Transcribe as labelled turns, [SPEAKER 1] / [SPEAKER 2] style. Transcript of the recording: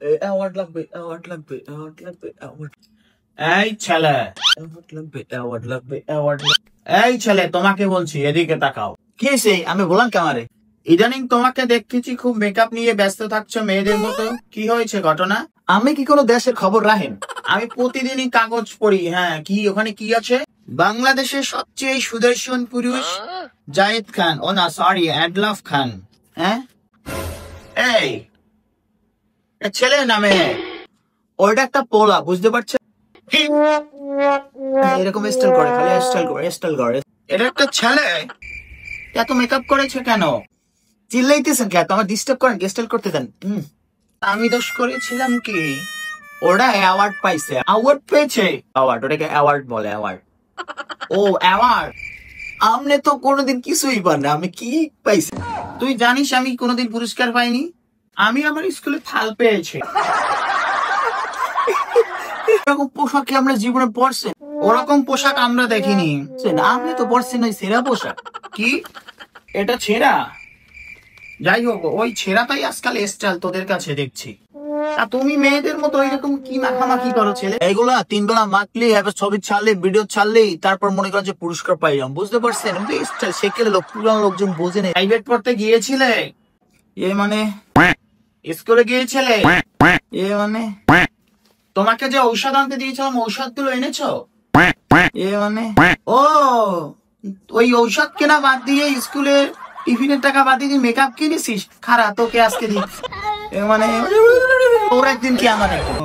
[SPEAKER 1] Award লাগবে, award লাগবে, award লাগবে, অ্যাওয়ার্ড।
[SPEAKER 2] এই ছেলে,
[SPEAKER 1] অ্যাওয়ার্ড লাগবে, অ্যাওয়ার্ড লাগবে, অ্যাওয়ার্ড।
[SPEAKER 2] এই ছেলে, তোমাকে বলছি এদিকে তাকাও।
[SPEAKER 1] কি হয়েছে? আমি বললাম কামারে।
[SPEAKER 2] ইদানিং তোমাকে দেখতেছি খুব মেকআপ নিয়ে ব্যস্ত থাকছো মেয়েদের মতো, কি হয়েছে ঘটনা?
[SPEAKER 1] আমি কি কোনো দেশের খবর রাখেন?
[SPEAKER 2] আমি প্রতিদিনই কাগজ পড়ি। হ্যাঁ, কি ওখানে কি আছে? বাংলাদেশের সবচেয়ে সুদর্শন পুরুষ জায়েদ খান, ও না সরি অ্যাডলাফ খান। হ্যাঁ, এই ছেলে নামে
[SPEAKER 1] ওইটা একটা পোলা, বুঝতে পারছেন? এরকম স্টাইল করে, খালি স্টাইল করে, স্টাইল করে।
[SPEAKER 2] এটা একটা ছেলে, এত মেকআপ করেছে কেন?
[SPEAKER 1] চিল্লাইতেছেন কে? আমার ডিস্টার্ব করেন, স্টাইল করতে দেন।
[SPEAKER 2] আমি দোষ করেছিলাম কি?
[SPEAKER 1] ওটা অ্যাওয়ার্ড পাইছে।
[SPEAKER 2] অ্যাওয়ার্ড পেয়েছে?
[SPEAKER 1] অ্যাওয়ার্ড, ওটাকে অ্যাওয়ার্ড বলে, অ্যাওয়ার্ড।
[SPEAKER 2] ও অ্যাওয়ার্ড।
[SPEAKER 1] আমনে তো কোনোদিন কিছুই পান না, আমি কি পাইছি?
[SPEAKER 2] তুই জানিস আমি কোনোদিন পুরস্কার পাইনি? আমি আমার স্কুলে থাল পেয়েছি।
[SPEAKER 1] এরকম পোশাক কি আমরা জীবনে পরছেন?
[SPEAKER 2] ওরকম পোশাক আমরা দেখিনি।
[SPEAKER 1] আপনি তো পরছেন ওই সেরা পোশাক।
[SPEAKER 2] কি এটা ছেঁড়া? যাই হোক, ওই ছেঁড়াটাই আজকাল স্টাইল তোদের কাছে দেখছি। আর তুমি মেয়েদের মতো এরকম কি মাখামাখি করো ছেলে?
[SPEAKER 1] এইগুলা 3 বেলা মাখলেই, এবার ছবি ছাড়লে, ভিডিও ছাড়লেই তারপর মনে করেন যে পুরস্কার পাইলাম, বুঝতে পারছেন? স্টাইল সেকেলে পুরানো লোকজন বোঝে না।
[SPEAKER 2] প্রাইভেট পড়তে গিয়েছিলে?
[SPEAKER 1] এ মানে
[SPEAKER 2] স্কুলে গিয়েছিলে?
[SPEAKER 1] এ মানে
[SPEAKER 2] তোমাকে যে ঔষধ আনতে দিয়েছিলাম ঔষধগুলো এনেছো?
[SPEAKER 1] এ মানে
[SPEAKER 2] ও, ওই ঔষধ কেনা বাদ দিয়ে স্কুলে টিফিনের টাকা বাদ দিয়ে মেকআপ কিনেছিস? খারাপ, তোকে আজকে দিচ্ছি।
[SPEAKER 1] এ মানে
[SPEAKER 2] ওর একদিন কি আমার একদিন।